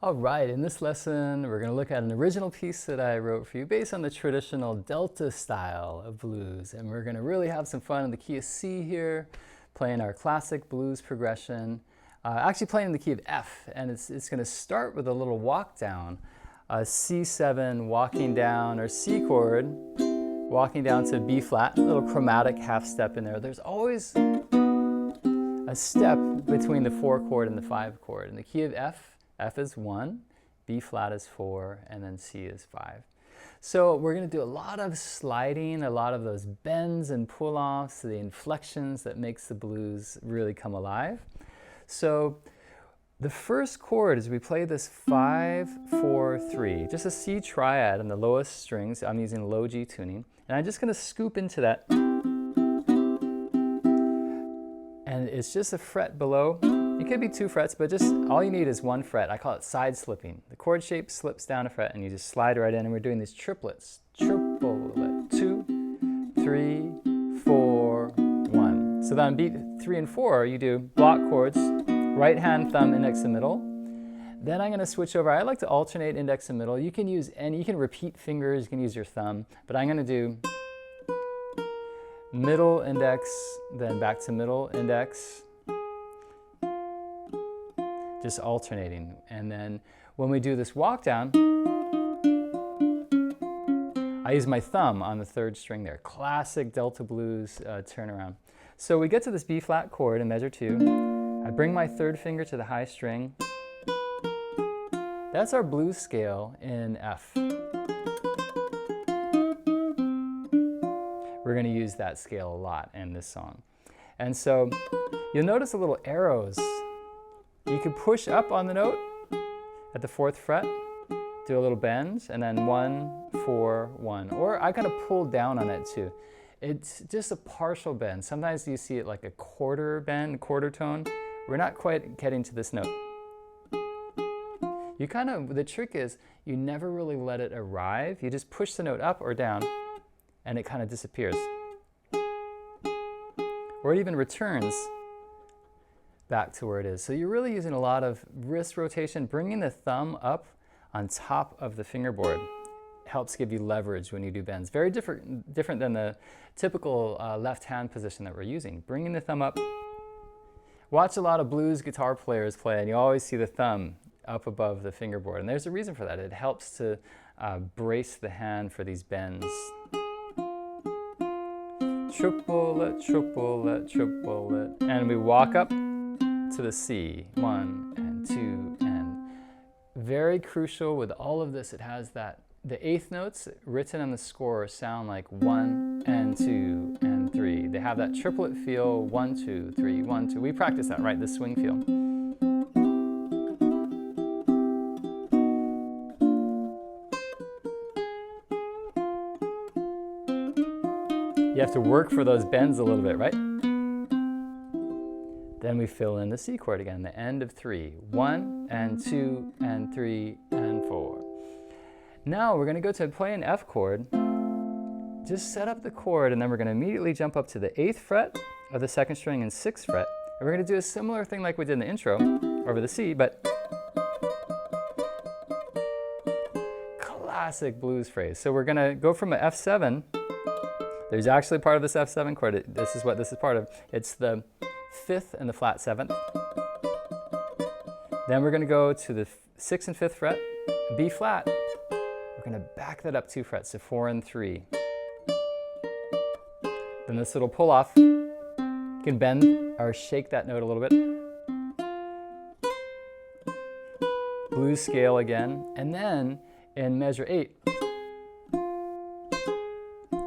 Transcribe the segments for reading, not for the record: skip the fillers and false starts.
All right, in this lesson, we're going to look at an original piece that I wrote for you based on the traditional Delta style of blues. And we're going to really have some fun in the key of C here, playing our classic blues progression. Actually playing in the key of F, and it's going to start with a little walk down. C7 walking down, or C chord, walking down to B flat, a little chromatic half step in there. There's always a step between the 4 chord and the 5 chord. In the key of F, F is 1, B flat is 4, and then C is 5. So we're going to do a lot of sliding, a lot of those bends and pull-offs, the inflections that makes the blues really come alive. So the first chord is we play this 5, 4, 3, just a C triad on the lowest strings. I'm using low G tuning, and I'm just going to scoop into that. And it's just a fret below. It could be 2 frets, but just all you need is 1 fret. I call it side slipping. The chord shape slips down a fret and you just slide right in, and we're doing these triplets. Triplet, 2, 3, 4, 1. So then on beat 3 and 4, you do block chords, right hand, thumb, index and middle. Then I'm going to switch over. I like to alternate index and middle. You can use any, you can repeat fingers, you can use your thumb, but I'm going to do middle index, then back to middle index, just alternating. And then when we do this walk down, I use my thumb on the 3rd string there. Classic Delta blues turnaround. So we get to this B flat chord in measure 2. I bring my 3rd finger to the high string. That's our blues scale in F. We're going to use that scale a lot in this song. And so you'll notice the little arrows. You can push up on the note at the 4th fret, do a little bend, and then 1, 4, 1. Or I kind of pull down on it too. It's just a partial bend. Sometimes you see it like a quarter bend, quarter tone. We're not quite getting to this note. You kind of, the trick is you never really let it arrive. You just push the note up or down, and it kind of disappears. Or it even returns back to where it is. So you're really using a lot of wrist rotation, bringing the thumb up on top of the fingerboard. Helps give you leverage when you do bends. Very different than the typical left hand position that we're using. Bringing the thumb up. Watch a lot of blues guitar players play, and you always see the thumb up above the fingerboard. And there's a reason for that. It helps to brace the hand for these bends. Triplet, triplet, triplet. And we walk up to the C, 1 and 2, and very crucial with all of this, it has that the 8th notes written on the score sound like 1 and 2 and 3. They have that triplet feel, 1, 2, 3, 1, 2. We practice that, right? The swing feel. You have to work for those bends a little bit, right? Then we fill in the C chord again, the end of 3. 1 and 2 and 3 and 4. Now we're going to go to play an F chord. Just set up the chord, and then we're going to immediately jump up to the 8th fret of the 2nd string and 6th fret. And we're going to do a similar thing like we did in the intro over the C, but classic blues phrase. So we're going to go from an F7. There's actually part of this F7 chord. This is what this is part of. It's the 5th and the flat 7th. Then we're going to go to the 6th and 5th fret, B flat. We're going to back that up 2 frets, so 4 and 3. Then this little pull off, you can bend or shake that note a little bit. Blues scale again, and then in measure 8,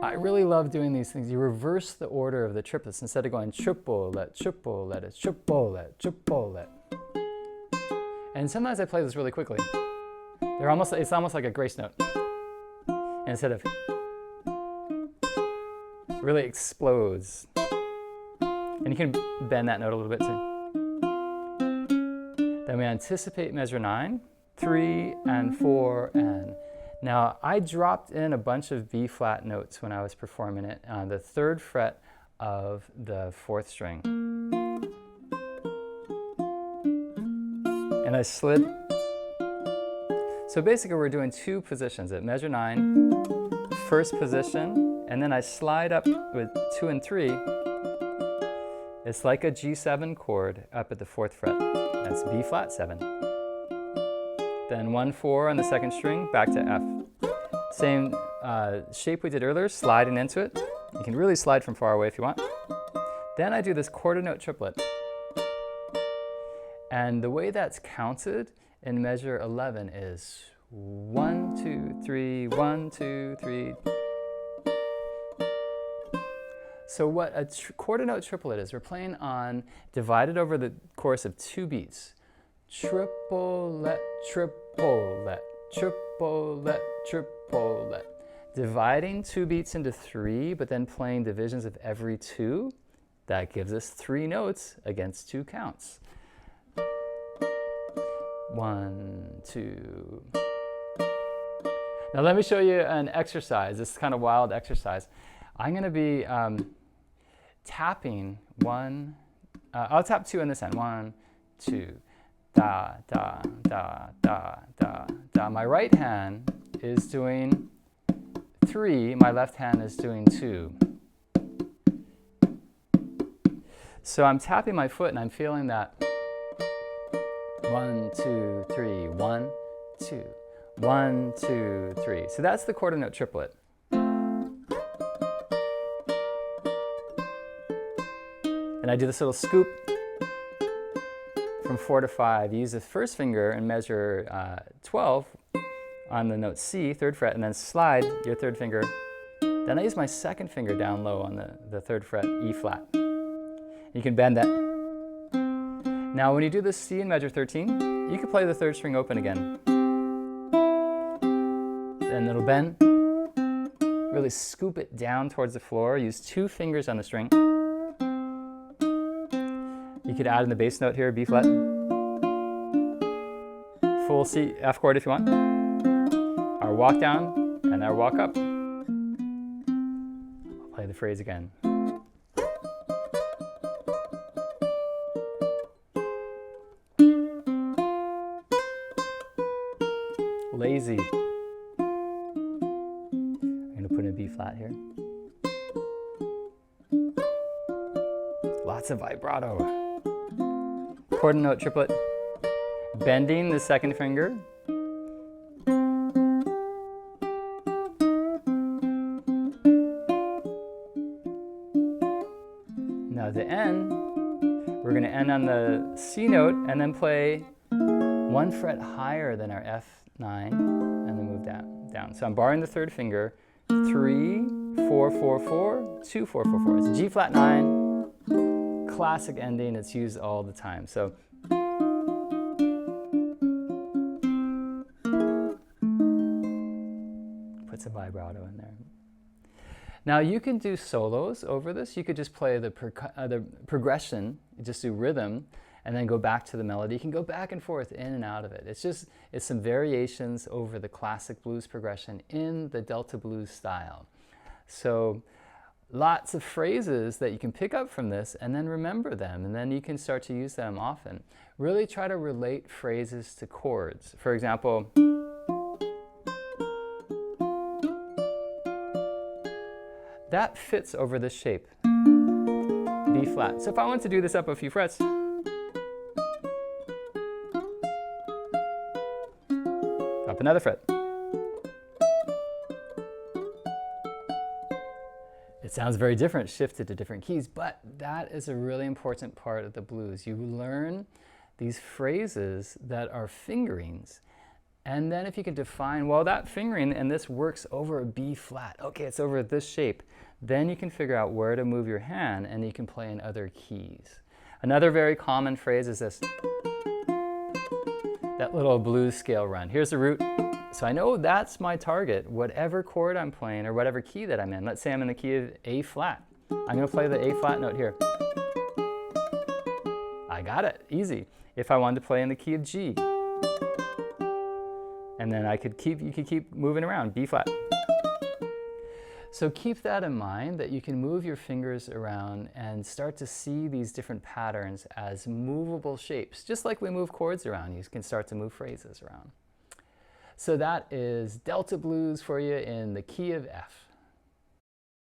I really love doing these things. You reverse the order of the triplets. Instead of going triplet, triplet, it's triplet, triplet. And sometimes I play this really quickly. It's almost like a grace note. And instead of, really explodes. And you can bend that note a little bit too. Then we anticipate measure 9, 3 and 4 and. Now, I dropped in a bunch of B flat notes when I was performing it on the 3rd fret of the 4th string. And I slid So basically we're doing two positions at measure 9, first position, and then I slide up with 2 and 3. It's like a G7 chord up at the 4th fret. That's B flat 7. Then 1, 4 on the 2nd string, back to F. Same shape we did earlier, sliding into it. You can really slide from far away if you want. Then I do this quarter note triplet. And the way that's counted in measure 11 is 1, 2, 3, 1, 2, 3. So what a quarter note triplet is, we're playing on, divided over the course of 2 beats. Triplet, triplet, triplet, triplet. Dividing 2 beats into 3, but then playing divisions of every 2. That gives us 3 notes against 2 counts. 1, 2. Now let me show you an exercise, this kind of wild exercise. I'm going to be tapping 1, I'll tap 2 on this end. 1, 2, da, da, da, da, da, da. My right hand is doing 3, my left hand is doing 2. So I'm tapping my foot and I'm feeling that 1, 2, 3, 1, 2, 1, 2, 3. So that's the quarter note triplet. And I do this little scoop from 4 to 5. You use the first finger and measure 12 on the note C, 3rd fret, and then slide your 3rd finger. Then I use my 2nd finger down low on the 3rd fret, E flat. You can bend that. Now when you do the C in measure 13, you can play the 3rd string open again. And it'll bend. Really scoop it down towards the floor. Use 2 fingers on the string. You could add in the bass note here, B flat. Full C, F chord if you want. Our walk down and our walk up. I'll play the phrase again. Lazy. I'm going to put in a B flat here. Lots of vibrato. Quarter note triplet. Bending the 2nd finger. Now to end, we're going to end on the C note and then play 1 fret higher than our F9 and then move down. So I'm borrowing the 3rd finger, 3, 4, 4, 4, 2, 4, 4, 4. It's G flat 9, classic ending, it's used all the time. So put some vibrato in there. Now you can do solos over this. You could just play the progression, just do rhythm, and then go back to the melody. You can go back and forth in and out of it. It's some variations over the classic blues progression in the Delta blues style. So lots of phrases that you can pick up from this and then remember them, and then you can start to use them often. Really try to relate phrases to chords. For example, that fits over this shape, B flat. So if I want to do this up a few frets, up another fret. It sounds very different, shifted to different keys, but that is a really important part of the blues. You learn these phrases that are fingerings, and then if you can define, well, that fingering and this works over a B flat. Okay, it's over this shape. Then you can figure out where to move your hand, and you can play in other keys. Another very common phrase is this, that little blues scale run. Here's the root. So I know that's my target, whatever chord I'm playing or whatever key that I'm in. Let's say I'm in the key of A flat. I'm going to play the A flat note here. I got it, easy. If I wanted to play in the key of G, and then you could keep moving around, B flat. So keep that in mind, that you can move your fingers around and start to see these different patterns as movable shapes. Just like we move chords around, you can start to move phrases around. So that is Delta Blues for you in the key of F.